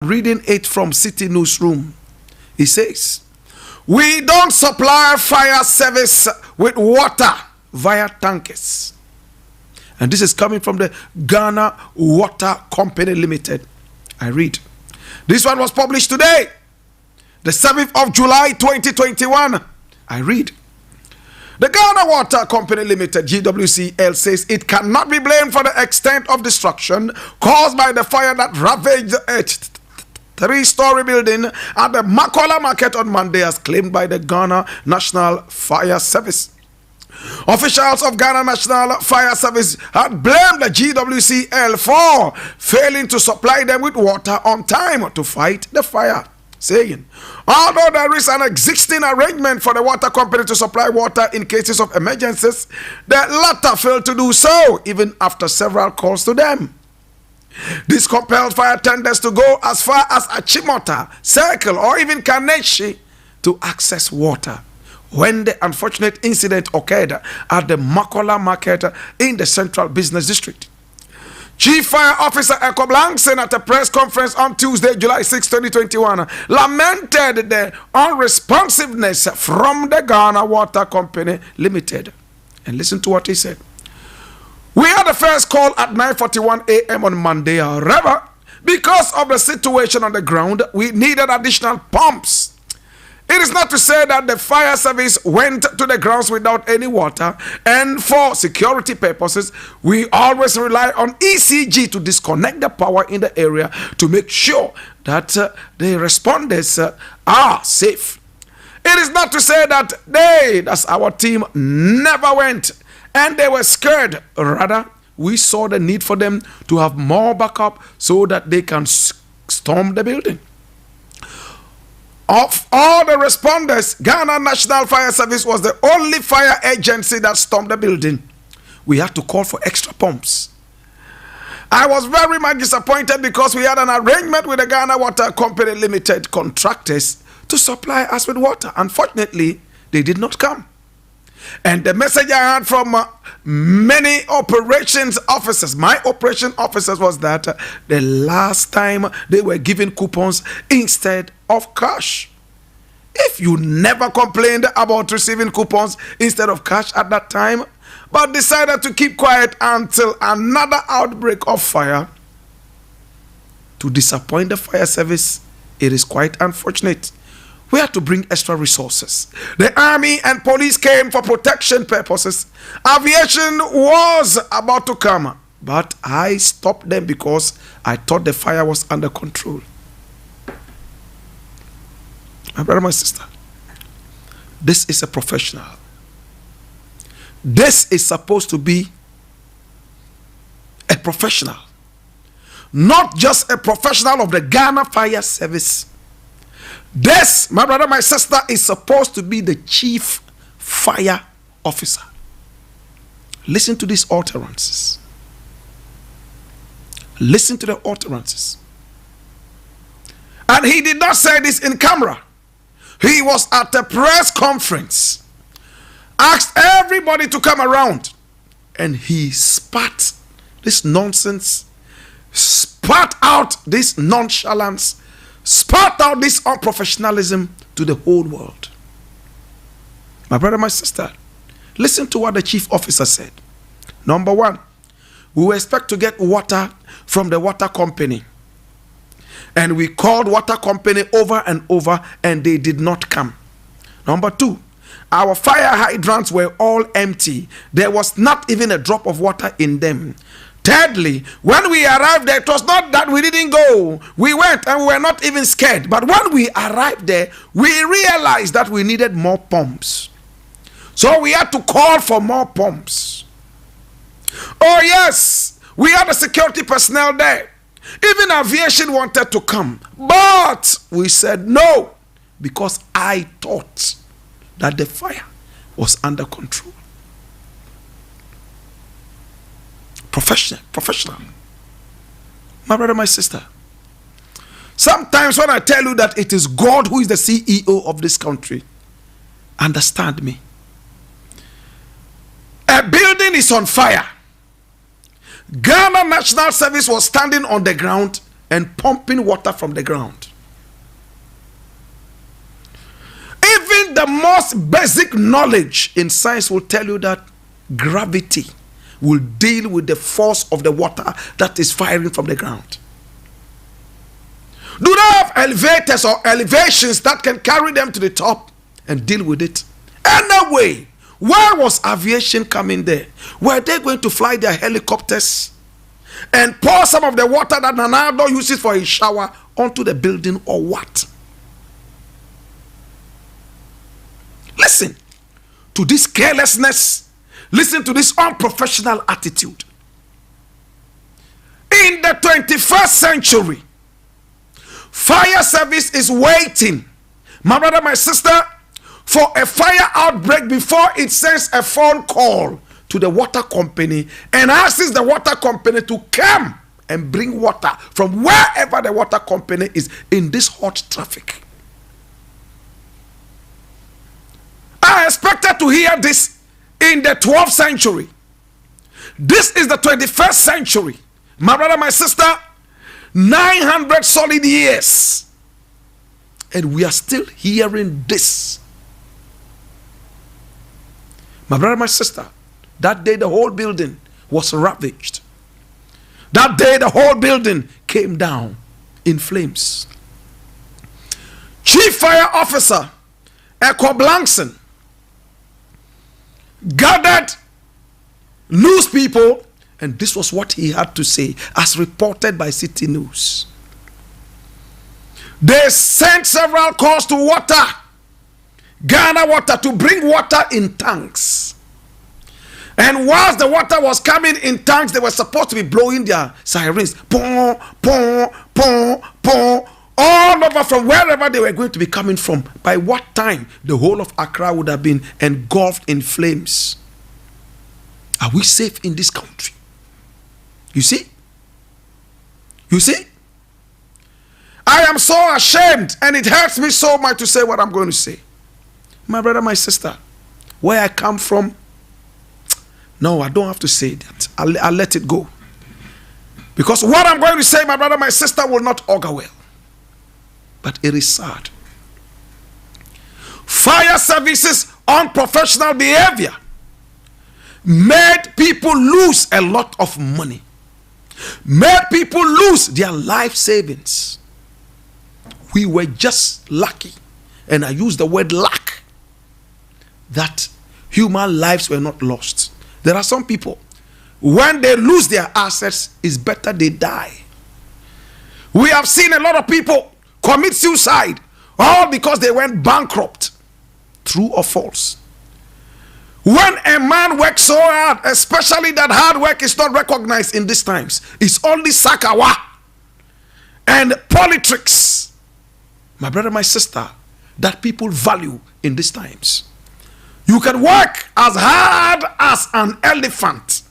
reading it from City Newsroom. He says, we don't supply fire service with water via tankers. And this is coming from the Ghana Water Company Limited. I read. This one was published today, the 7th of July 2021. I read. The Ghana Water Company Limited, GWCL, says it cannot be blamed for the extent of destruction caused by the fire that ravaged a three-story building at the Makola Market on Monday, as claimed by the Ghana National Fire Service. Officials of Ghana National Fire Service had blamed the GWCL for failing to supply them with water on time to fight the fire, saying, although there is an existing arrangement for the water company to supply water in cases of emergencies, the latter failed to do so even after several calls to them. This compelled fire tenders to go as far as Achimota, Circle, or even Kaneshi to access water when the unfortunate incident occurred at the Makola Market in the Central Business District. Chief Fire Officer Eko Blankson at a press conference on Tuesday, July 6, 2021, lamented the unresponsiveness from the Ghana Water Company Limited. And listen to what he said. We had the first call at 9:41 a.m. on Monday. However, because of the situation on the ground, we needed additional pumps. It is not to say that the fire service went to the grounds without any water, and for security purposes, we always rely on ECG to disconnect the power in the area to make sure that the responders are safe. It is not to say that that's our team, never went and they were scared. Rather, we saw the need for them to have more backup so that they can storm the building. Of all the responders, Ghana National Fire Service was the only fire agency that stormed the building. We had to call for extra pumps. I was very much disappointed because we had an arrangement with the Ghana Water Company Limited contractors to supply us with water. Unfortunately, they did not come. And the message I had from many operations officers, my operation officers, was that the last time they were given coupons instead of cash. If you never complained about receiving coupons instead of cash at that time, but decided to keep quiet until another outbreak of fire to disappoint the fire service, it is quite unfortunate. We had to bring extra resources. The army and police came for protection purposes. Aviation was about to come, but I stopped them because I thought the fire was under control. My brother, my sister, this is a professional. This is supposed to be a professional, not just a professional of the Ghana Fire Service. This, my brother, my sister, is supposed to be the chief fire officer. Listen to these utterances. Listen to the utterances. And he did not say this in camera. He was at a press conference, asked everybody to come around, and he spat this nonsense, spat out this nonchalance, spat out this unprofessionalism to the whole world. My brother, my sister, listen to what the chief officer said. Number one, we expect to get water from the water company. And we called water company over and over and they did not come. Number two, our fire hydrants were all empty. There was not even a drop of water in them. Thirdly, when we arrived there, it was not that we didn't go. We went and we were not even scared. But when we arrived there, we realized that we needed more pumps. So we had to call for more pumps. Oh yes, we had the security personnel there. Even aviation wanted to come. But we said no, because I thought that the fire was under control. Professional. My brother, my sister. Sometimes when I tell you that it is God who is the CEO of this country, understand me. A building is on fire. Ghana National Service was standing on the ground and pumping water from the ground. Even the most basic knowledge in science will tell you that gravity will deal with the force of the water that is firing from the ground. Do they have elevators or elevations that can carry them to the top and deal with it? Anyway, where was aviation coming there? Were they going to fly their helicopters and pour some of the water that Ronaldo uses for his shower onto the building, or what? Listen to this carelessness. Listen to this unprofessional attitude. In the 21st century, fire service is waiting, my brother, my sister, for a fire outbreak before it sends a phone call to the water company and asks the water company to come and bring water from wherever the water company is in this hot traffic. I expected to hear this in the 12th century. This is the 21st century. My brother, my sister, 900 solid years. And we are still hearing this. My brother, my sister, that day the whole building was ravaged. That day the whole building came down in flames. Chief Fire Officer Echo Blankson gathered news people, and this was what he had to say as reported by City News. They sent several calls to Ghana Water, to bring water in tanks. And whilst the water was coming in tanks, they were supposed to be blowing their sirens, pong, pong, pong, pong, all over from wherever they were going to be coming from. By what time the whole of Accra would have been engulfed in flames? Are we safe in this country? You see? You see? I am so ashamed, and it hurts me so much to say what I'm going to say. My brother, my sister, where I come from, no, I don't have to say that. I'll let it go. Because what I'm going to say, my brother, my sister, will not augur well. But it is sad. Fire services unprofessional behavior made people lose a lot of money. Made people lose their life savings. We were just lucky, and I use the word luck, that human lives were not lost. There are some people, when they lose their assets, it's better they die. We have seen a lot of people commit suicide, all because they went bankrupt. True or false? When a man works so hard, especially that hard work is not recognized in these times, it's only sakawa and politics, my brother, my sister, that people value in these times. You can work as hard as an elephant.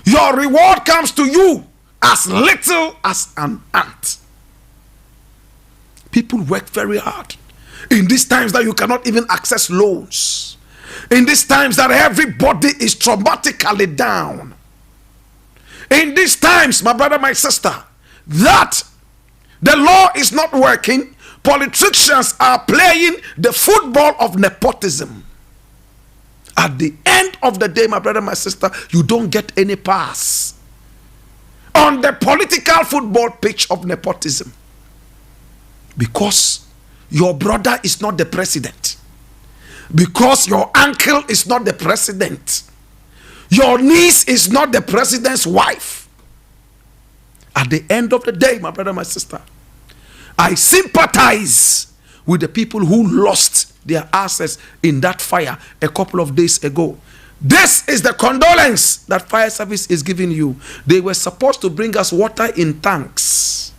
Your reward comes to you as little as an ant. People work very hard. In these times that you cannot even access loans. In these times that everybody is traumatically down. In these times, my brother, my sister, that the law is not working. Politicians are playing the football of nepotism. At the end of the day, my brother, my sister, you don't get any pass on the political football pitch of nepotism. Because your brother is not the president. Because your uncle is not the president. Your niece is not the president's wife. At the end of the day, my brother, my sister, I sympathize with the people who lost their assets in that fire a couple of days ago. This is the condolence that fire service is giving you. They were supposed to bring us water in tanks.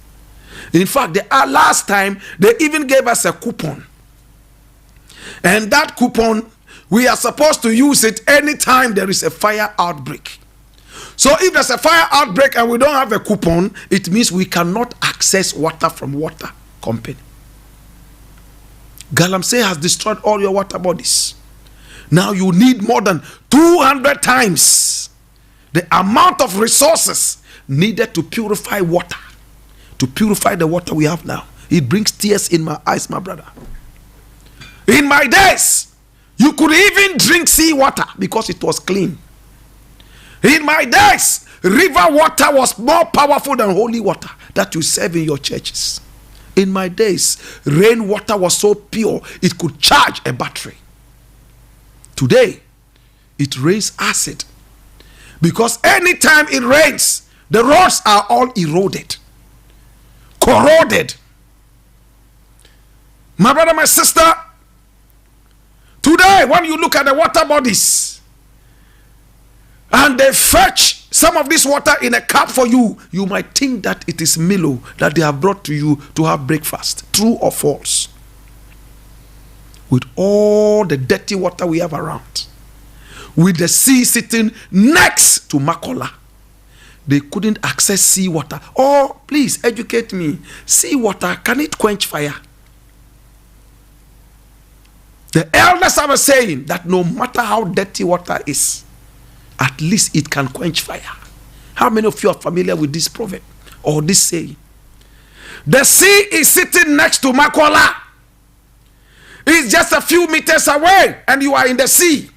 In fact, the last time they even gave us a coupon. And that coupon, we are supposed to use it anytime there is a fire outbreak. So if there's a fire outbreak and we don't have a coupon, it means we cannot access water from water company. Galamsey has destroyed all your water bodies. Now you need more than 200 times the amount of resources needed to purify water, to purify the water we have now. It brings tears in my eyes, my brother. In my days, you could even drink sea water because it was clean. In my days, river water was more powerful than holy water that you serve in your churches. In my days, rain water was so pure it could charge a battery. Today, it rains acid. Because anytime it rains, the roads are all eroded, corroded. My brother, my sister, today when you look at the water bodies and they fetch some of this water in a cup for you, you might think that it is Milo that they have brought to you to have breakfast. True or false? With all the dirty water we have around, with the sea sitting next to Makola, they couldn't access sea water. Oh, please educate me. Sea water, can it quench fire? The elders are saying that no matter how dirty water is, at least it can quench fire. How many of you are familiar with this proverb or this saying? The sea is sitting next to Makola. It's just a few meters away and you are in the sea.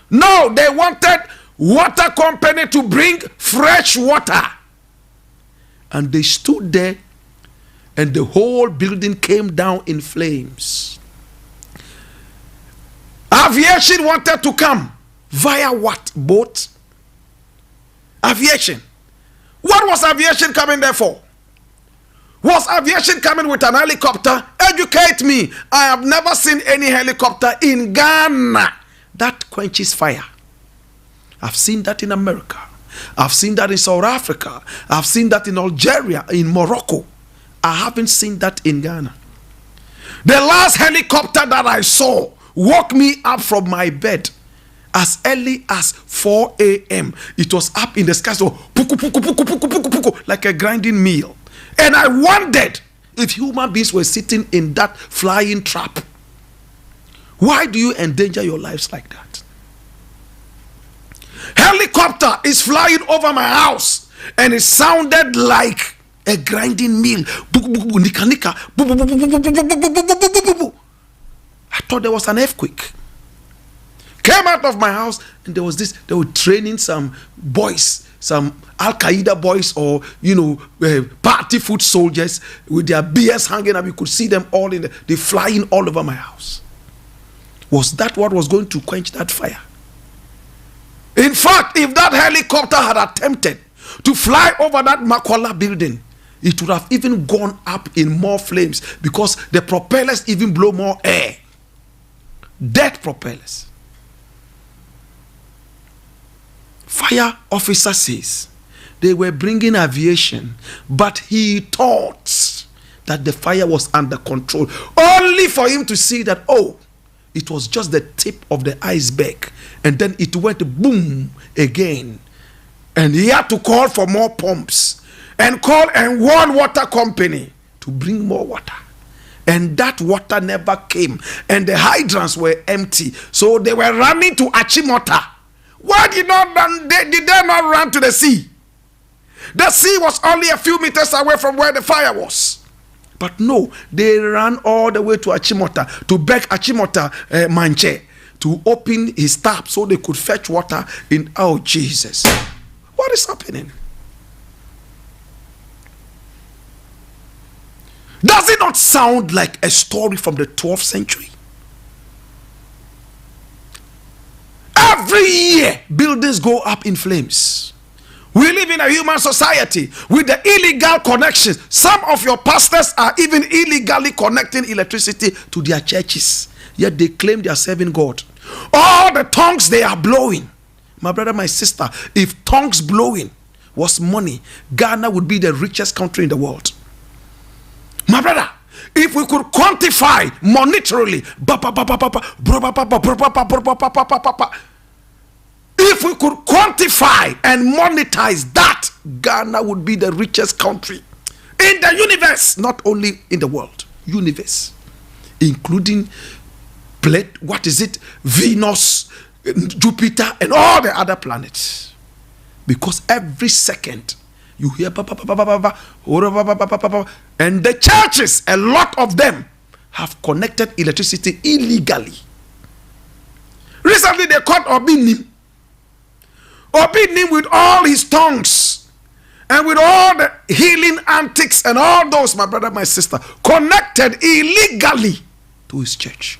No, they wanted water company to bring fresh water. And they stood there and the whole building came down in flames. Aviation wanted to come via what? Boat? Aviation. What was aviation coming there for? Was aviation coming with an helicopter? Educate me. I have never seen any helicopter in Ghana that quenches fire. I've seen that in America. I've seen that in South Africa. I've seen that in Algeria, in Morocco. I haven't seen that in Ghana. The last helicopter that I saw woke me up from my bed as early as 4 a.m. It was up in the sky, so puku, puku, puku, puku, puku, puku, like a grinding meal. And I wondered if human beings were sitting in that flying trap. Why do you endanger your lives like that? Helicopter is flying over my house and it sounded like a grinding meal. I thought there was an earthquake. Came out of my house and there was this, they were training some boys, some Al-Qaeda boys or, party foot soldiers with their beards hanging up. You could see them all they flying all over my house. Was that what was going to quench that fire? In fact, if that helicopter had attempted to fly over that Makola building, it would have even gone up in more flames because the propellers even blow more air. Dead propellers. Fire officer says they were bringing aviation, but he thought that the fire was under control, only for him to see that, it was just the tip of the iceberg, and then it went boom again, and he had to call for more pumps and call and warn water company to bring more water. And that water never came, and the hydrants were empty, so they were running to Achimota. Why did they not run to the sea? The sea was only a few meters away from where the fire was. But no, they ran all the way to Achimota to beg Achimota Manche to open his tap so they could fetch water in. Oh, Jesus. What is happening? Does it not sound like a story from the 12th century? Every year, buildings go up in flames. We live in a human society with the illegal connections. Some of your pastors are even illegally connecting electricity to their churches. Yet they claim they are serving God. All the tongues they are blowing. My brother, my sister, if tongues blowing was money, Ghana would be the richest country in the world. My brother, if we could quantify monetarily, if we could quantify and monetize that, Ghana would be the richest country in the universe, not only in the world, universe, including Venus, Jupiter, and all the other planets. Because every second You hear and the churches, a lot of them have connected electricity illegally. Recently they caught Obinim with all his tongues and with all the healing antics and all those, my brother, my sister, connected illegally to his church.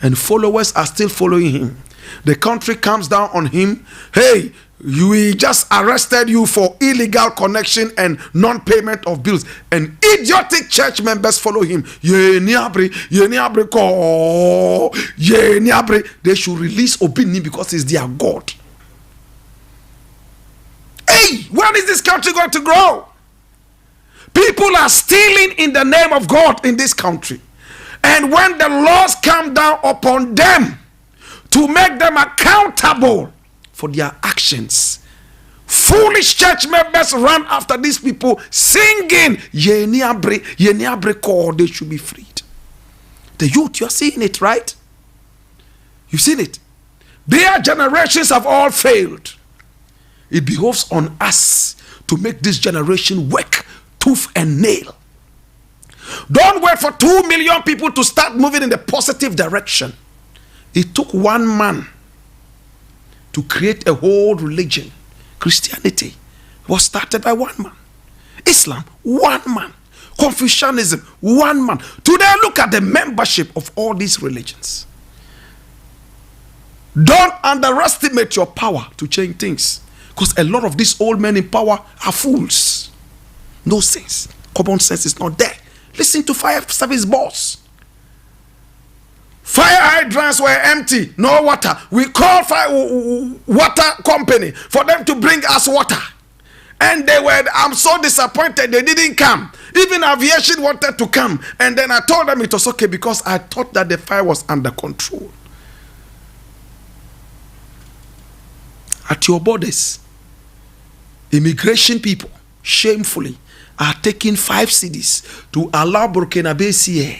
And followers are still following him. The country comes down on him. Hey, we just arrested you for illegal connection and non-payment of bills. And idiotic church members follow him. They should release Obini because he's their God. Hey, where is this country going to grow? People are stealing in the name of God in this country. And when the laws come down upon them to make them accountable for their actions, foolish church members run after these people singing, they should be freed. The youth, you're seeing it, right? You've seen it. Their generations have all failed. It behoves on us to make this generation work tooth and nail. Don't wait for 2 million people to start moving in the positive direction. It took one man to create a whole religion. Christianity was started by one man. Islam, one man. Confucianism, one man. Today, look at the membership of all these religions. Don't underestimate your power to change things, because a lot of these old men in power are fools. No sense. Common sense is not there. Listen to fire service boss. Fire hydrants were empty, no water. We called fire water company for them to bring us water. And they were, I'm so disappointed they didn't come. Even aviation wanted to come. And then I told them it was okay because I thought that the fire was under control. At your borders, immigration people shamefully are taking 5 cities to allow Burkinabés here,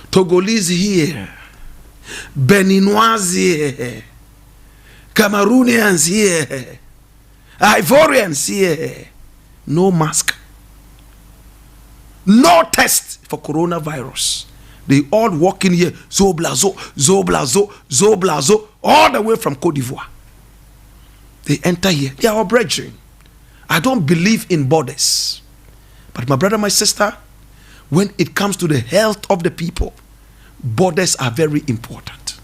Togolese here, Beninois here, Cameroonians here, Ivorians here. No mask, no test for coronavirus. They all walk in here, Zoblazo, all the way from Cote d'Ivoire. They enter here. They are our brethren. I don't believe in borders. But my brother, my sister, when it comes to the health of the people, borders are very important.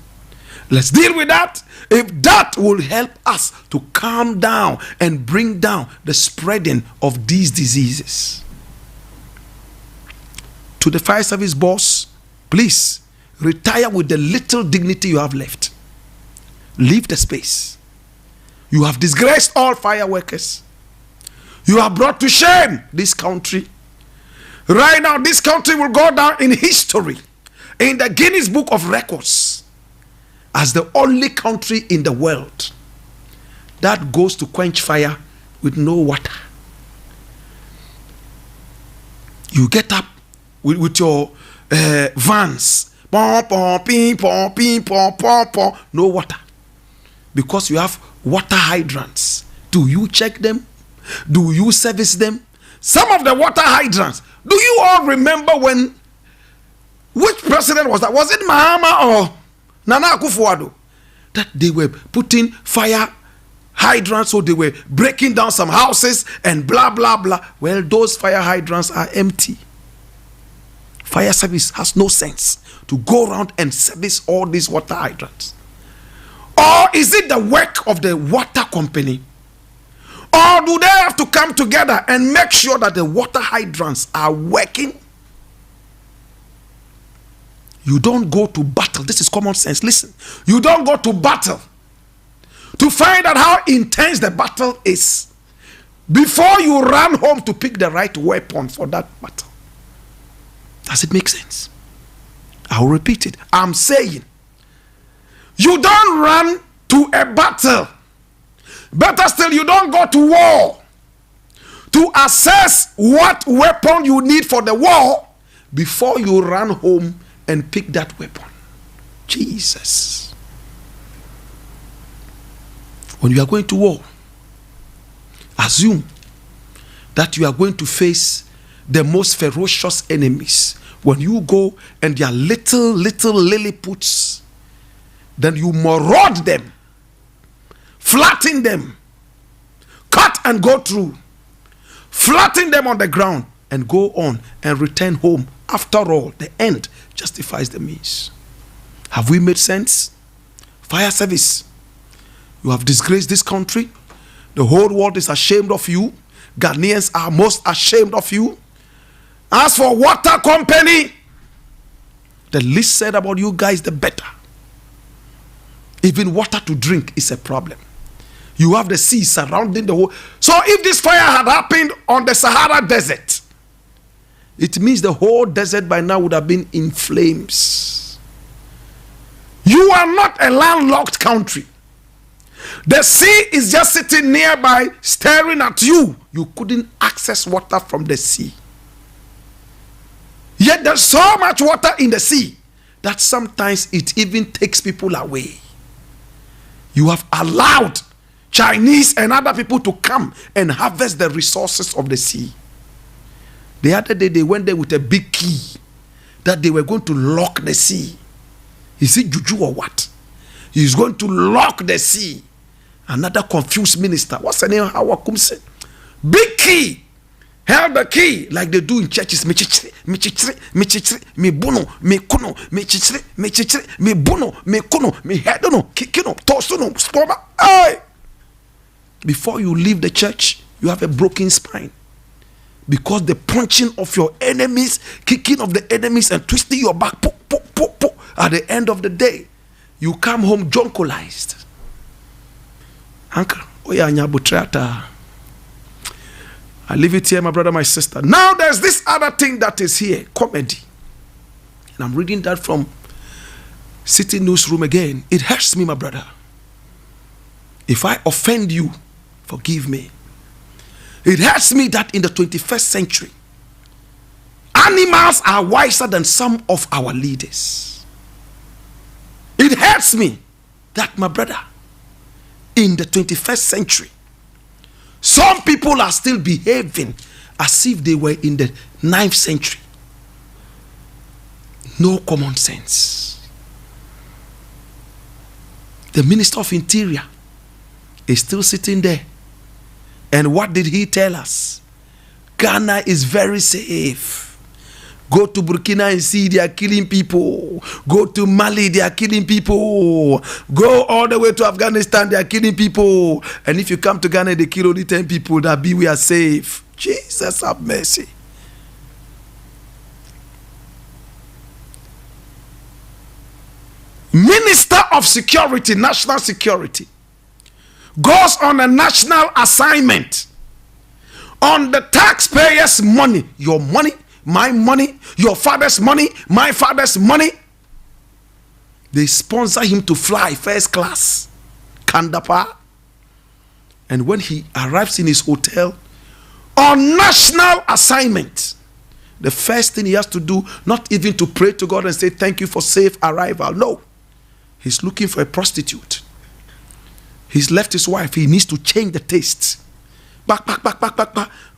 Let's deal with that. If that will help us to calm down and bring down the spreading of these diseases. To the fire service boss, please retire with the little dignity you have left. Leave the space. You have disgraced all fire workers. You have brought to shame this country. Right now, this country will go down in history, in the Guinness Book of Records, as the only country in the world that goes to quench fire with no water. You get up with your vans, no water, because you have water hydrants. Do you check them? Do you service them? Some of the water hydrants, do you all remember when, which president was that? Was it Mahama or Nana Akufo-Addo? That they were putting fire hydrants, so they were breaking down some houses and blah, blah, blah. Well, those fire hydrants are empty. Fire service has no sense to go around and service all these water hydrants. Or is it the work of the water company? Or do they have to come together and make sure that the water hydrants are working? You don't go to battle. This is common sense. Listen. You don't go to battle to find out how intense the battle is before you run home to pick the right weapon for that battle. Does it make sense? I'll repeat it. I'm saying, you don't run to a battle. Better still, you don't go to war to assess what weapon you need for the war before you run home and pick that weapon. Jesus. When you are going to war, assume that you are going to face the most ferocious enemies. When you go and they are little Lilliputs, then you maraud them, flatten them, cut and go through, flatten them on the ground, and go on and return home. After all, the end justifies the means. Have we made sense? Fire service, you have disgraced this country. The whole world is ashamed of you. Ghanaians are most ashamed of you. As for water company, the least said about you guys, the better. Even water to drink is a problem. You have the sea surrounding the whole. So if this fire had happened on the Sahara Desert, it means the whole desert by now would have been in flames. You are not a landlocked country. The sea is just sitting nearby, staring at you. You couldn't access water from the sea. Yet there's so much water in the sea that sometimes it even takes people away. You have allowed Chinese and other people to come and harvest the resources of the sea. The other day they went there with a big key that they were going to lock the sea. Is it juju or what? He's going to lock the sea. Another confused minister, what's the name? Hawa Kumse. Big key. Held the key like they do in churches. Me chichiri, me chichiri, me chichiri, me buno, me kuno, me chichiri, me buno, me kuno, me hedono, kikino, tosuno, spoma. Hey! Before you leave the church, you have a broken spine. Because the punching of your enemies, kicking of the enemies and twisting your back, at the end of the day, you come home jonkolized. Uncle, I leave it here, my brother, my sister. Now there's this other thing that is here, comedy. And I'm reading that from City Newsroom again. It hurts me, my brother. If I offend you, forgive me. It hurts me that in the 21st century, animals are wiser than some of our leaders. It hurts me that, my brother, in the 21st century, some people are still behaving as if they were in the 9th century. No common sense. The Minister of Interior is still sitting there. And what did he tell us? Ghana is very safe. Go to Burkina and see they are killing people. Go to Mali, they are killing people. Go all the way to Afghanistan, they are killing people. And if you come to Ghana, they kill only 10 people. That be we are safe. Jesus have mercy. Minister of Security, National Security, goes on a national assignment on the taxpayers' money. Your money, my money, your father's money, my father's money. They sponsor him to fly first class, Kandapa. And when he arrives in his hotel on national assignment, the first thing he has to do, not even to pray to God and say thank you for safe arrival. No, he's looking for a prostitute. He's left his wife. He needs to change the taste. Back.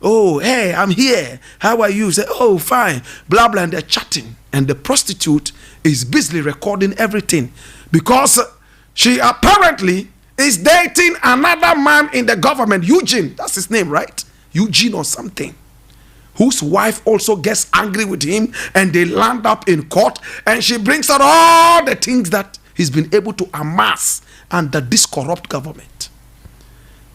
Oh, hey, I'm here. How are you? Say, oh, fine. Blah, blah. And they're chatting. And the prostitute is busily recording everything. Because she apparently is dating another man in the government. Eugene. That's his name, right? Eugene or something. Whose wife also gets angry with him. And they land up in court. And she brings out all the things that he's been able to amass under this corrupt government.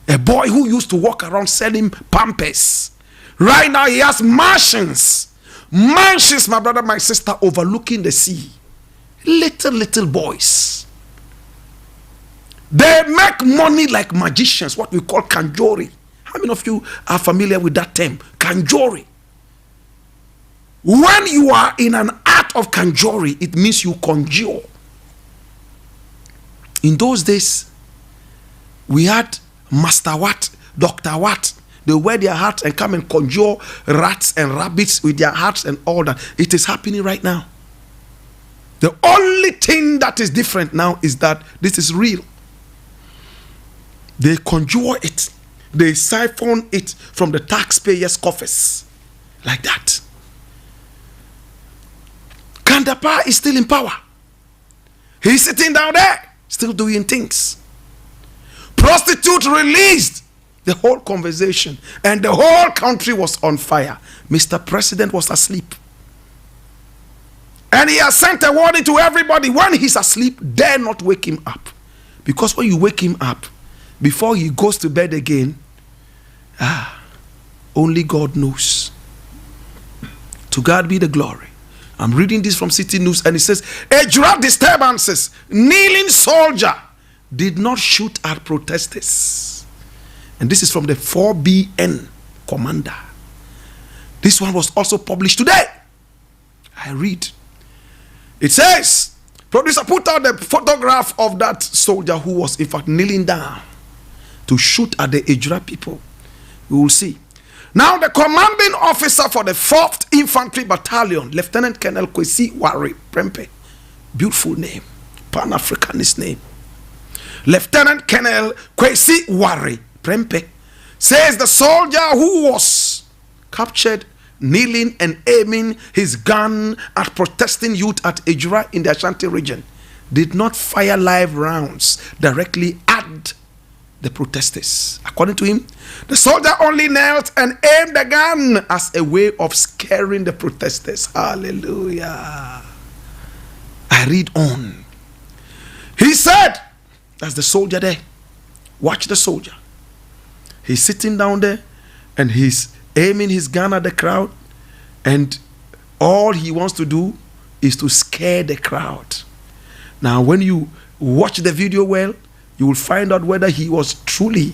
A boy who used to walk around selling pampers. Right now he has mansions. Mansions, my brother, my sister, overlooking the sea. Little boys. They make money like magicians, what we call kanjori. How many of you are familiar with that term? Kanjori. When you are in an art of kanjori, it means you conjure. In those days, we had Master What, Dr. What. They wear their hats and come and conjure rats and rabbits with their hats and all that. It is happening right now. The only thing that is different now is that this is real. They conjure it. they siphon it from the taxpayers' coffers. Like that. Kandapa is still in power. He's sitting down there, still doing things. Prostitute released. The whole conversation and the whole country was on fire. Mr. President was asleep. And he has sent a warning to everybody. When he's asleep, dare not wake him up. Because when you wake him up, before he goes to bed again, only God knows. To God be the glory. I'm reading this from City News, and it says, Ejura disturbances, kneeling soldier did not shoot at protesters. And this is from the 4BN commander. This one was also published today. I read. It says, producer put out the photograph of that soldier who was in fact kneeling down to shoot at the Ejura people. We will see. Now the commanding officer for the 4th Infantry Battalion, Lieutenant Colonel Kwesi Wari Prempe, beautiful name, Pan-Africanist name. Lieutenant Colonel Kwesi Wari Prempe says the soldier who was captured kneeling and aiming his gun at protesting youth at Ejura in the Ashanti region did not fire live rounds directly at the protesters. According to him, the soldier only knelt and aimed the gun as a way of scaring the protesters. Hallelujah. I read on. He said, that's the soldier there. Watch the soldier. He's sitting down there and he's aiming his gun at the crowd, and all he wants to do is to scare the crowd. Now, when you watch the video well, you will find out whether he was truly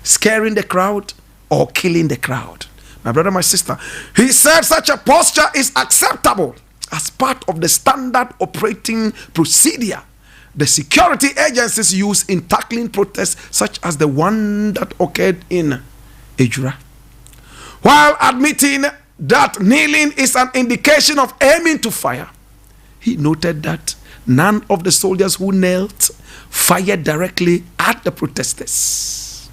scaring the crowd or killing the crowd. My brother, my sister, he said such a posture is acceptable as part of the standard operating procedure the security agencies use in tackling protests such as the one that occurred in Ejura. While admitting that kneeling is an indication of aiming to fire, he noted that none of the soldiers who knelt fired directly at the protesters.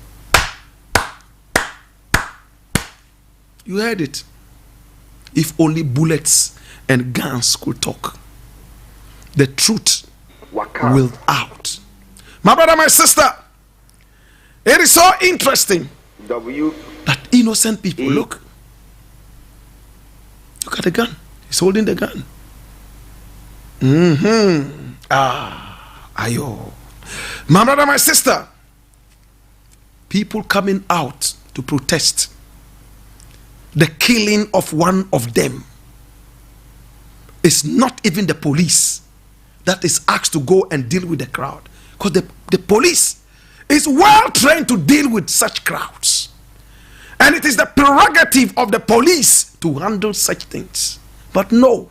You heard it. If only bullets and guns could talk. The truth will out. My brother, my sister, it is so interesting that innocent people, look at the gun. He's holding the gun. Ayo. My brother, my sister, people coming out to protest the killing of one of them. It's not even the police that is asked to go and deal with the crowd, because the police is well trained to deal with such crowds, and it is the prerogative of the police to handle such things. But no,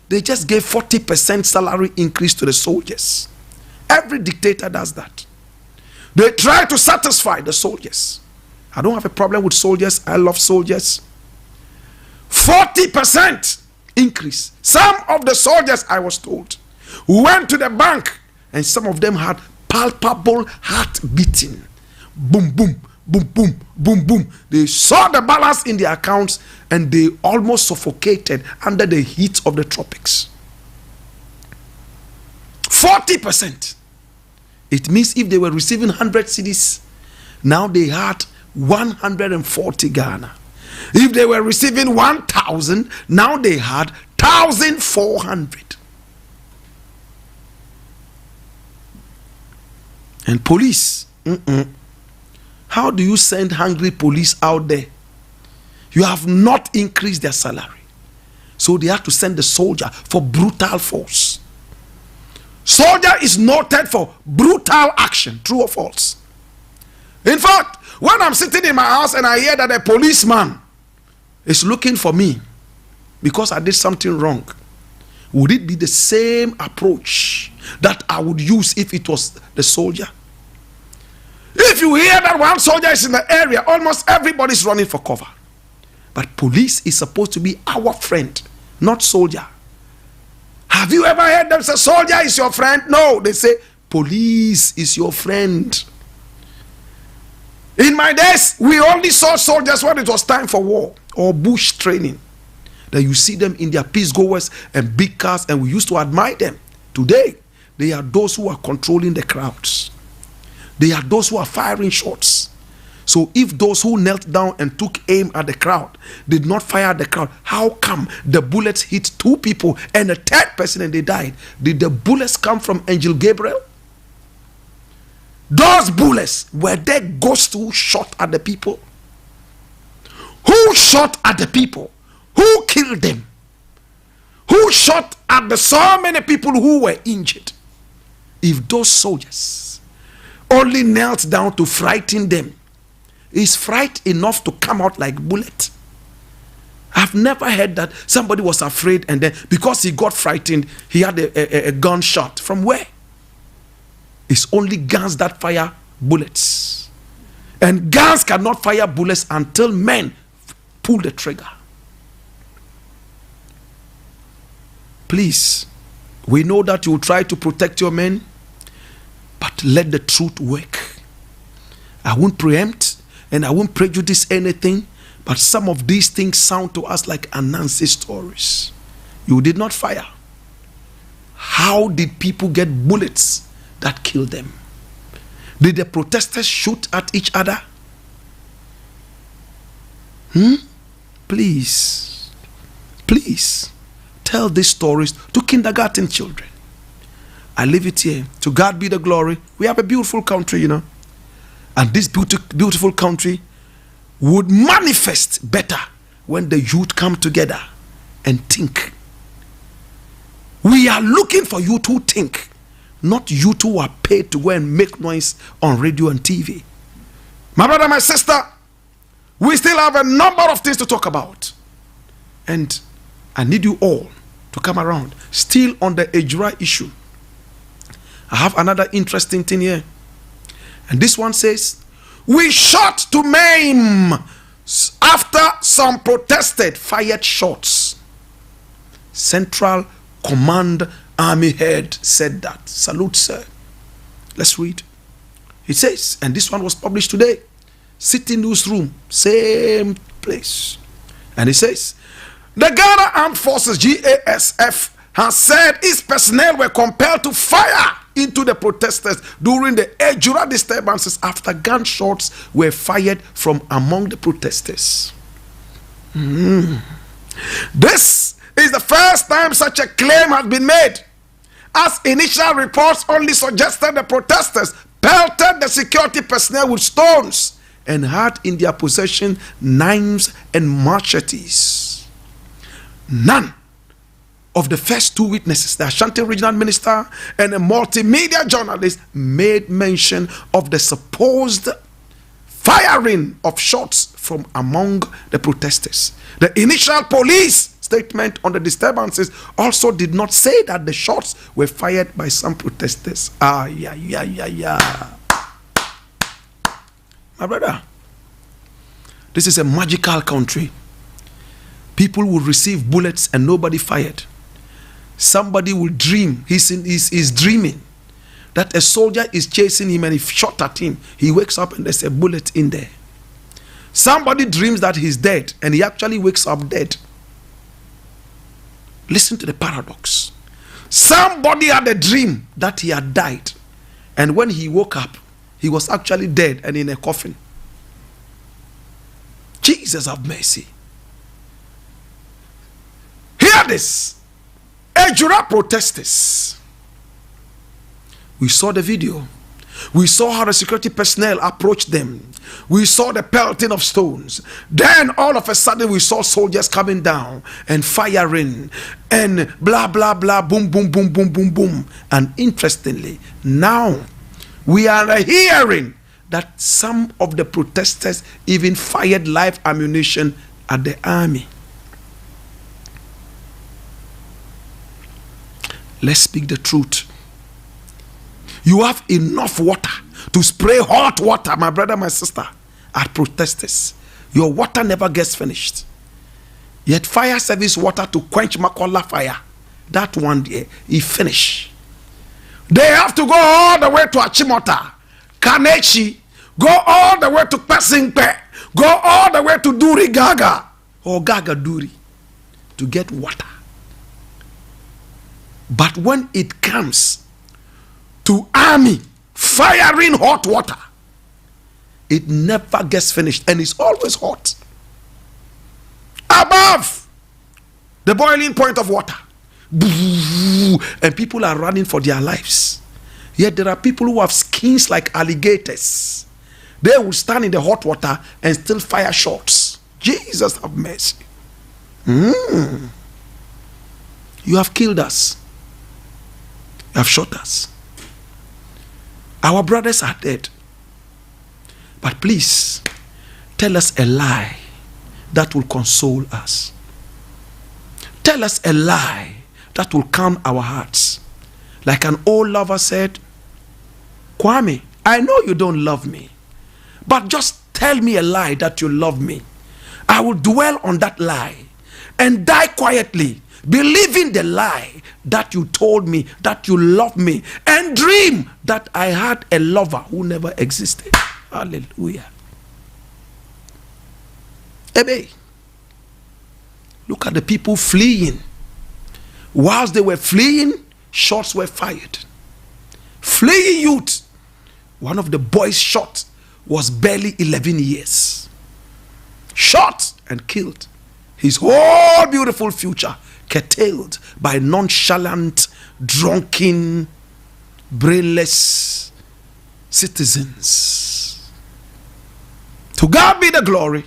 they just gave 40% salary increase to the soldiers. Every dictator does that. They try to satisfy the soldiers. I don't have a problem with soldiers. I love soldiers. 40% increase. Some of the soldiers, I was told, went to the bank, and some of them had palpable heart beating. Boom, boom, boom, boom, boom, boom. They saw the balance in their accounts, and they almost suffocated under the heat of the tropics. 40%. It means if they were receiving 100 cedis, now they had 140 Ghana. If they were receiving 1,000, now they had 1,400. And police, how do you send hungry police out there? You have not increased their salary. So they have to send the soldier for brutal force. Soldier is noted for brutal action, true or false? In fact, when I'm sitting in my house and I hear that a policeman is looking for me because I did something wrong, would it be the same approach that I would use if it was the soldier? If you hear that one soldier is in the area, almost everybody's running for cover. But police is supposed to be our friend, not soldier. Have you ever heard them say soldier is your friend? No, they say police is your friend. In my days, we only saw soldiers when it was time for war or bush training. Then you see them in their peace goers and big cars, and we used to admire them. Today, they are those who are controlling the crowds. They are those who are firing shots. So if those who knelt down and took aim at the crowd did not fire at the crowd, how come the bullets hit 2 people and a 3rd person and they died? Did the bullets come from Angel Gabriel? Those bullets, were they ghosts who shot at the people? Who shot at the people? Who killed them? Who shot at the so many people who were injured? If those soldiers only knelt down to frighten them, is fright enough to come out like bullet? I've never heard that somebody was afraid and then because he got frightened, he had a gunshot. From where? It's only guns that fire bullets. And guns cannot fire bullets until men pull the trigger. Please, we know that you will try to protect your men, but let the truth work. I won't preempt and I won't prejudice anything, but some of these things sound to us like Anansi stories. You did not fire. How did people get bullets that killed them? Did the protesters shoot at each other? Please tell these stories to kindergarten children. I leave it here. To God be the glory. We have a beautiful country, you know. And this beautiful country would manifest better when the youth come together and think. We are looking for you to think, not you who are paid to go and make noise on radio and TV. My brother, my sister, we still have a number of things to talk about. And I need you all to come around. Still on the Ejura issue. I have another interesting thing here. And this one says, we shot to maim after some protested fired shots. Central Command Army head said that. Salute, sir. Let's read. It says, and this one was published today. City Newsroom, same place. And it says, the Ghana Armed Forces, GASF, has said its personnel were compelled to fire into the protesters during the Ejura disturbances after gunshots were fired from among the protesters. This is the first time such a claim has been made, as initial reports only suggested the protesters pelted the security personnel with stones and had in their possession knives and machetes. None of the first 2 witnesses, the Ashanti regional minister and a multimedia journalist, made mention of the supposed firing of shots from among the protesters. The initial police statement on the disturbances also did not say that the shots were fired by some protesters. My brother, this is a magical country. People will receive bullets and nobody fired. Somebody will dream, he's dreaming that a soldier is chasing him and he shot at him. He wakes up and there's a bullet in there. Somebody dreams that he's dead and he actually wakes up dead. Listen to the paradox. Somebody had a dream that he had died, and when he woke up, he was actually dead and in a coffin. Jesus have mercy. Hear this. Ejura protesters. We saw the video. We saw how the security personnel approached them. We saw the pelting of stones. Then all of a sudden we saw soldiers coming down and firing and blah blah blah, boom boom boom boom boom boom. And interestingly, now we are hearing that some of the protesters even fired live ammunition at the army. Let's speak the truth. You have enough water to spray hot water, my brother, my sister, at protesters. Your water never gets finished. Yet fire service water to quench Makola fire, that one day, he finish. They have to go all the way to Achimota, Kanechi, Go all the way to Pasingpe. Go all the way to Duri Gaga or Gaga Duri to get water. But when it comes to army firing hot water, it never gets finished and it's always hot. Above the boiling point of water. And people are running for their lives. Yet there are people who have skins like alligators. They will stand in the hot water and still fire shots. Jesus have mercy. You have killed us. You have shot us. Our brothers are dead. But please, tell us a lie that will console us. Tell us a lie that will calm our hearts. Like an old lover said, Kwame, I know you don't love me, but just tell me a lie that you love me. I will dwell on that lie and die quietly, believing the lie that you told me that you love me, and dream that I had a lover who never existed. Hallelujah. Ebe, look at the people fleeing. Whilst they were fleeing, shots were fired. Fleeing youth. One of the boys shot was barely 11 years. Shot and killed. His whole beautiful future curtailed by nonchalant, drunken, brainless citizens. To God be the glory.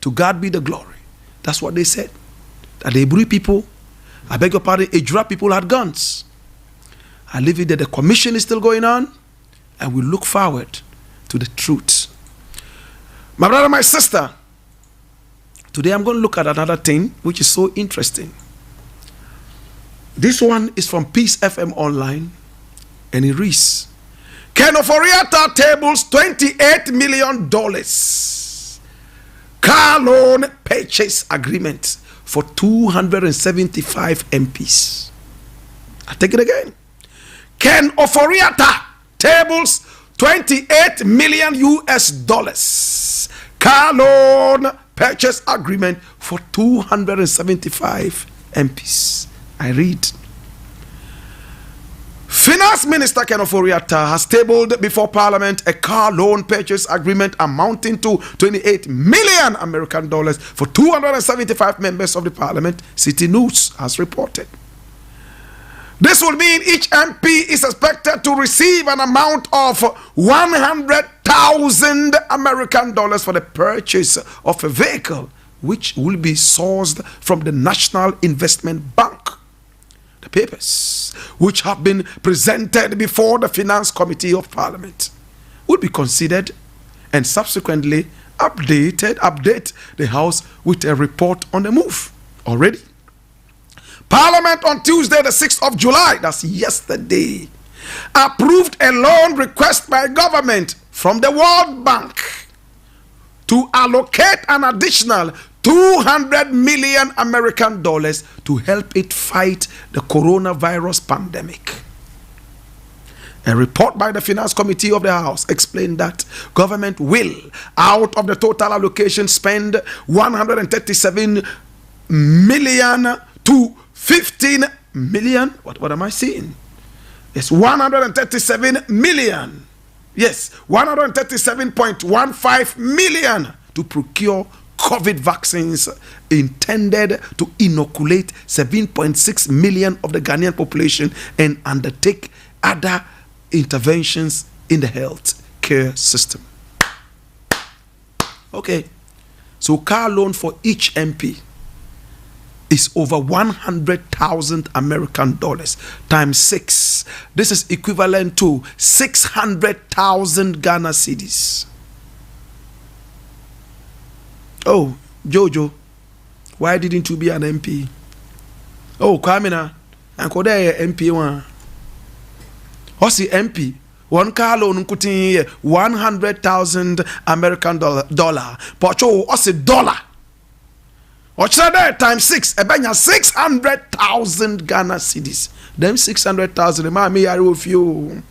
To God be the glory. That's what they said. That the Hebrew people, I beg your pardon, Ejura people had guns. I leave it that the commission is still going on, and we look forward to the truth. My brother, my sister, today I'm going to look at another thing which is so interesting. This one is from Peace FM Online, and it reads, Kenoforiata tables $28 million car loan purchase agreement for 275 MPs. I take it again. Ken Oforiata tables $28 million car loan purchase agreement for 275 MPs. I read. Finance Minister Ken Oforiata has tabled before Parliament a car loan purchase agreement amounting to $28 million American dollars for 275 members of the Parliament, City News has reported. This will mean each MP is expected to receive an amount of 100,000 American dollars for the purchase of a vehicle, which will be sourced from the National Investment Bank. The papers, which have been presented before the Finance Committee of Parliament, will be considered and subsequently update the House with a report on the move. Already, Parliament on Tuesday, the 6th of July, that's yesterday, approved a loan request by government from the World Bank to allocate an additional 200 million American dollars to help it fight the coronavirus pandemic. A report by the Finance Committee of the House explained that government will, out of the total allocation, spend 137 million to 15 million. What am I saying? It's 137 million. Yes, 137.15 million to procure COVID vaccines intended to inoculate 7.6 million of the Ghanaian population and undertake other interventions in the health care system. Okay, so car loan for each MP is over 100,000 American dollars times 6. This is equivalent to 600,000 Ghana cedis. Oh, Jojo, why didn't you be an MP? Oh, Kwamina, and could I MP one? What's the MP? One car loan kutin 100,000 American dollar. But what's a dollar? What's that times 6? About 600,000 Ghana cedis. Them 600,000, mommy, I with you.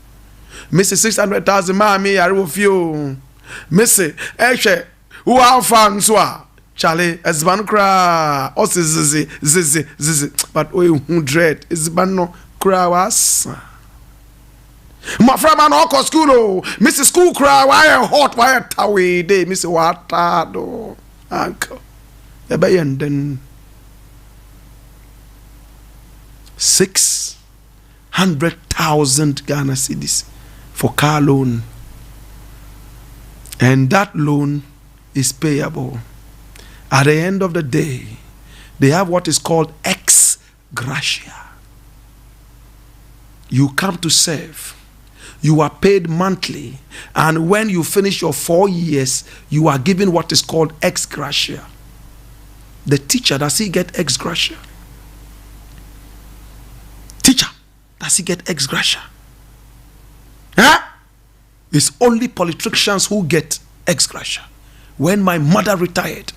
Mrs. 600,000, mommy, I with you. Missy, Eshe, who are fans were Charlie, as Bankra, or zizi, but we who dread is Bano Krawas. My friend, man, Oko school, Mrs. School cry, why hot, why tawi day, Miss Watado, uncle. And then 600,000 Ghana cedis for car loan, and that loan is payable. At the end of the day, they have what is called ex gratia. You come to serve, you are paid monthly, and when you finish your 4 years, you are given what is called ex gratia. The teacher, does he get ex gratia? Teacher, does he get ex gratia? Huh? It's only politicians who get ex gratia. When my mother retired,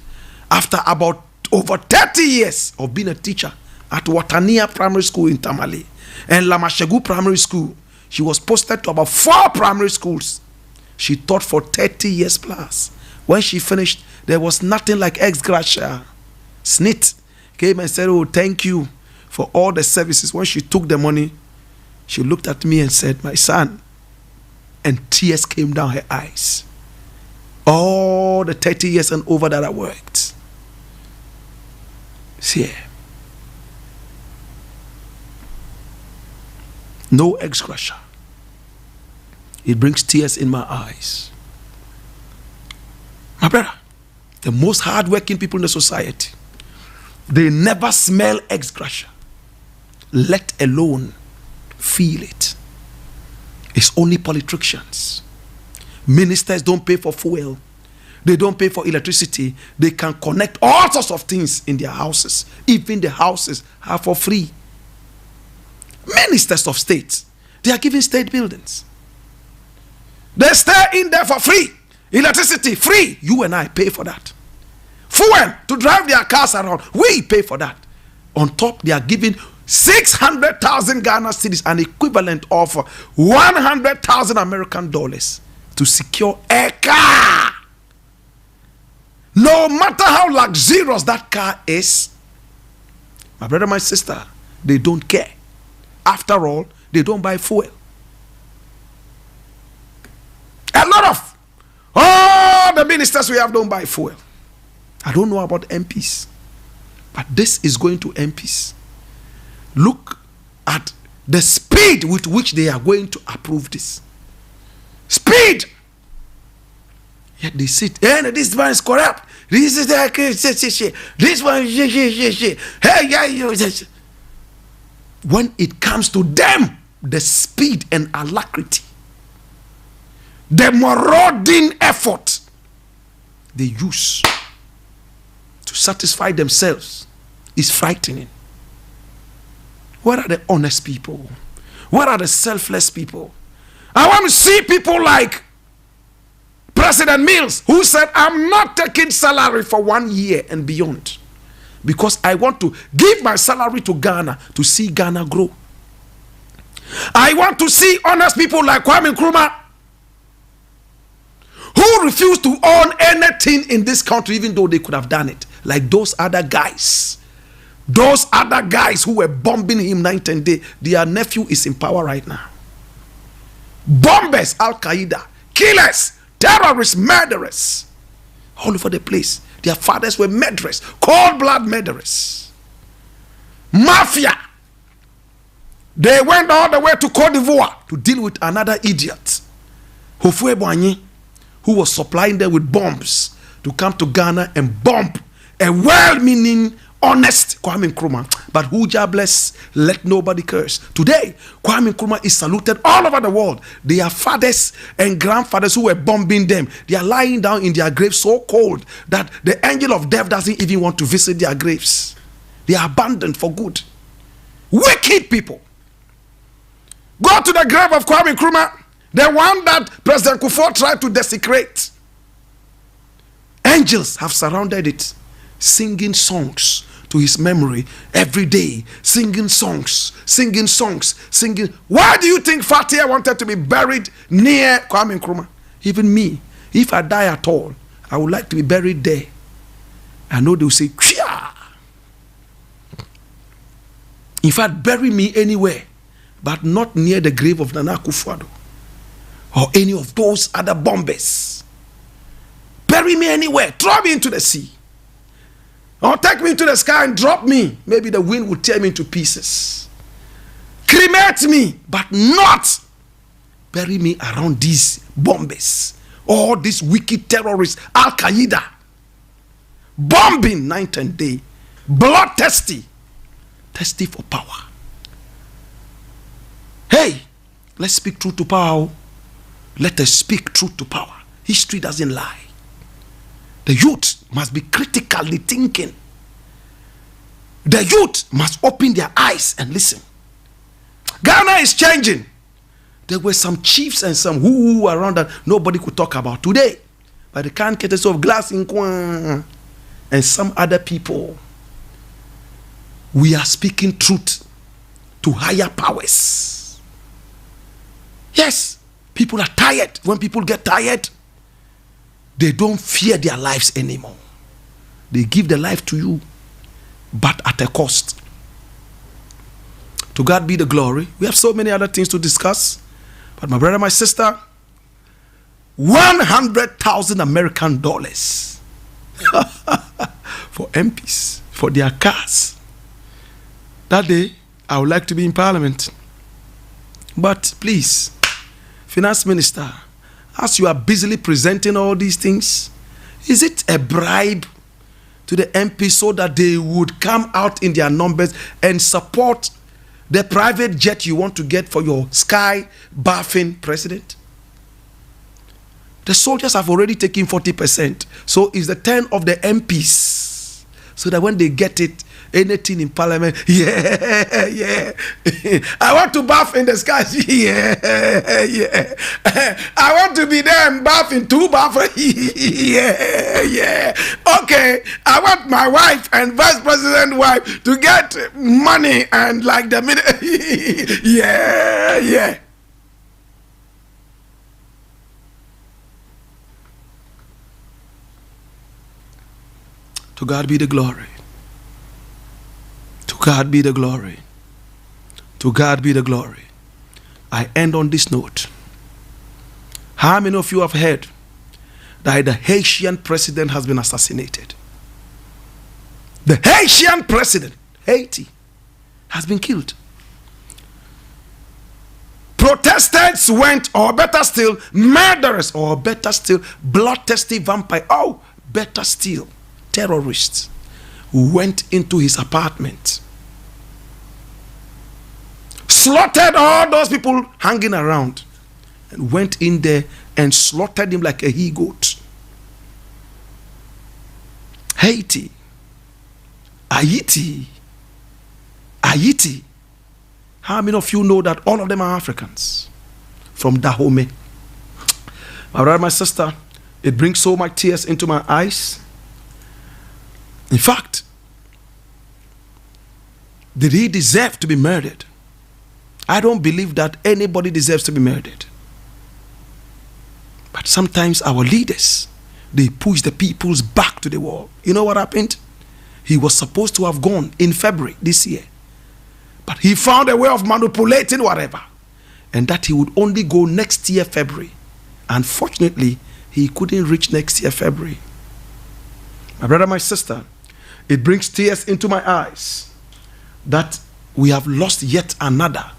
after about over 30 years of being a teacher at Watania Primary School in Tamale and Lamashegu Primary School, she was posted to about 4 primary schools. She taught for 30 years plus. When she finished, there was nothing like ex gratia. SNIT came and said, oh, thank you for all the services. When she took the money, she looked at me and said, my son, and tears came down her eyes. All the 30 years and over that I worked. See here. No ex gratia. It brings tears in my eyes. My brother, the most hardworking people in the society, they never smell ex gratia, let alone feel it. It's only politicians. Ministers don't pay for fuel. They don't pay for electricity. They can connect all sorts of things in their houses. Even the houses are for free. Ministers of states, they are given state buildings. They stay in there for free. Electricity, free. You and I pay for that. Fuel to drive their cars around, we pay for that. On top, they are giving 600,000 Ghana cedis, an equivalent of 100,000 American dollars, to secure a car. No matter how luxurious that car is, my brother, my sister, they don't care. After all, they don't buy fuel. A lot of all the ministers we have don't buy fuel. I don't know about MPs, but this is going to MPs. Look at the speed with which they are going to approve this. Speed! Yet they sit, and this one is corrupt. This is the this one, hey, yeah. When it comes to them, the speed and alacrity, the marauding effort they use to satisfy themselves is frightening. What are the honest people? What are the selfless people? I want to see people like President Mills, who said, I'm not taking salary for 1 year and beyond, because I want to give my salary to Ghana to see Ghana grow. I want to see honest people like Kwame Nkrumah, who refuse to own anything in this country, even though they could have done it, like those other guys. Those other guys who were bombing him night and day, their nephew is in power right now. Bombers, Al-Qaeda, killers, terrorists, murderers, all over the place. Their fathers were murderers, cold-blood murderers. Mafia. They went all the way to Cote d'Ivoire to deal with another idiot, Hofue Boigny, who was supplying them with bombs to come to Ghana and bomb a well-meaning, honest Kwame Nkrumah. But who Jah bless, let nobody curse. Today, Kwame Nkrumah is saluted all over the world. Their fathers and grandfathers who were bombing them, they are lying down in their graves so cold that the angel of death doesn't even want to visit their graves. They are abandoned for good. Wicked people. Go to the grave of Kwame Nkrumah, the one that President Kufuor tried to desecrate. Angels have surrounded it, singing songs to his memory every day, singing songs. Why do you think Fatia wanted to be buried near Kwame Nkrumah? Even me, If I die at all, I would like to be buried there. I know they will say, Chia! In fact, bury me anywhere, but not near the grave of Nana Akufo-Addo or any of those other bombers. Bury me anywhere. Throw me into the sea. Or take me into the sky and drop me. Maybe the wind will tear me into pieces. Cremate me, but not bury me around these bombers. All these wicked terrorists, Al-Qaeda, bombing night and day, bloodthirsty, thirsty for power. Hey, let's speak truth to power. Let us speak truth to power. History doesn't lie. The youth must be critically thinking. The youth must open their eyes and listen. Ghana is changing. There were some chiefs and some who were around that nobody could talk about today. But the candidates of Glass in Kwan and some other people, we are speaking truth to higher powers. Yes, people are tired. When people get tired, they don't fear their lives anymore. They give their life to you, but at a cost. To God be the glory. We have so many other things to discuss. But my brother, my sister, 100,000 American dollars for MPs, for their cars. That day, I would like to be in Parliament. But please, Finance Minister, as you are busily presenting all these things, is it a bribe to the MPs so that they would come out in their numbers and support the private jet you want to get for your sky bathing president? The soldiers have already taken 40%. So it's the turn of the MPs. So that when they get it, anything in Parliament, yeah. I want to bath in the skies, yeah. I want to be there and bath in 2 baths, yeah. Okay, I want my wife and vice president wife to get money and like the minute, yeah. To God be the glory. To God be the glory. To God be the glory. I end on this note. How many of you have heard that the Haitian president has been assassinated? The Haitian president, Haiti, has been killed. Protestants went, or better still, murderers, or better still, bloodthirsty vampire, oh, better still, terrorists went into his apartment, slaughtered all those people hanging around, and went in there and slaughtered him like a he-goat. Haiti, Haiti. How many of you know that all of them are Africans? From Dahomey. My brother, my sister, it brings so much tears into my eyes. In fact, did he deserve to be murdered? I don't believe that anybody deserves to be murdered. But sometimes our leaders, they push the people's back to the wall. You know what happened? He was supposed to have gone in February this year. But he found a way of manipulating whatever. And that he would only go next year, February. Unfortunately, he couldn't reach next year, February. My brother, my sister, it brings tears into my eyes that we have lost yet another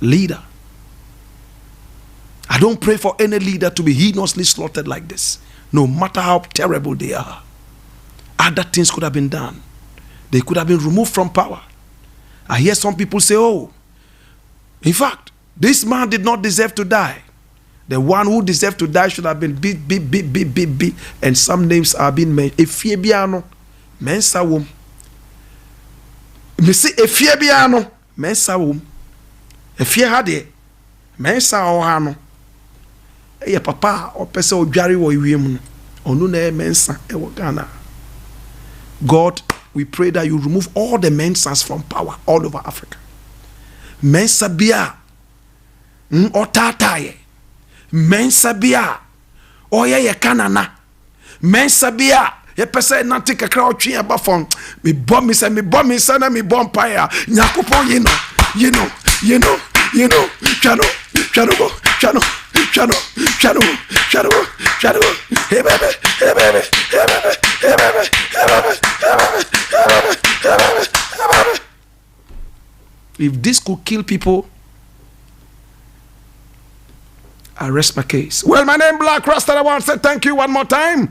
leader. I don't pray for any leader to be heinously slaughtered like this, no matter how terrible they are. Other things could have been done. They could have been removed from power. I hear some people say, oh, in fact, this man did not deserve to die. The one who deserved to die should have been beat. And some names are being made. Efiebiano, mensa wom. Missy Efiebiano, mensa wom. Efie hade, mensa ohano. Eye papa, o pese o dware wo iwiem no. Onu na mensa e wo Ghana. God, we pray that you remove all the mensas from power all over Africa. Mensa bia, otataye. Mensa bia, ɔyɛ yɛ kanana mensa bia ye pese nante kakra otwe aba fon me bɔ me nsa na me bɔ mpae nyakopɔn twano hey baby if this could kill people, I rest my case. Well, my name Blakk Rasta. I want to say thank you one more time.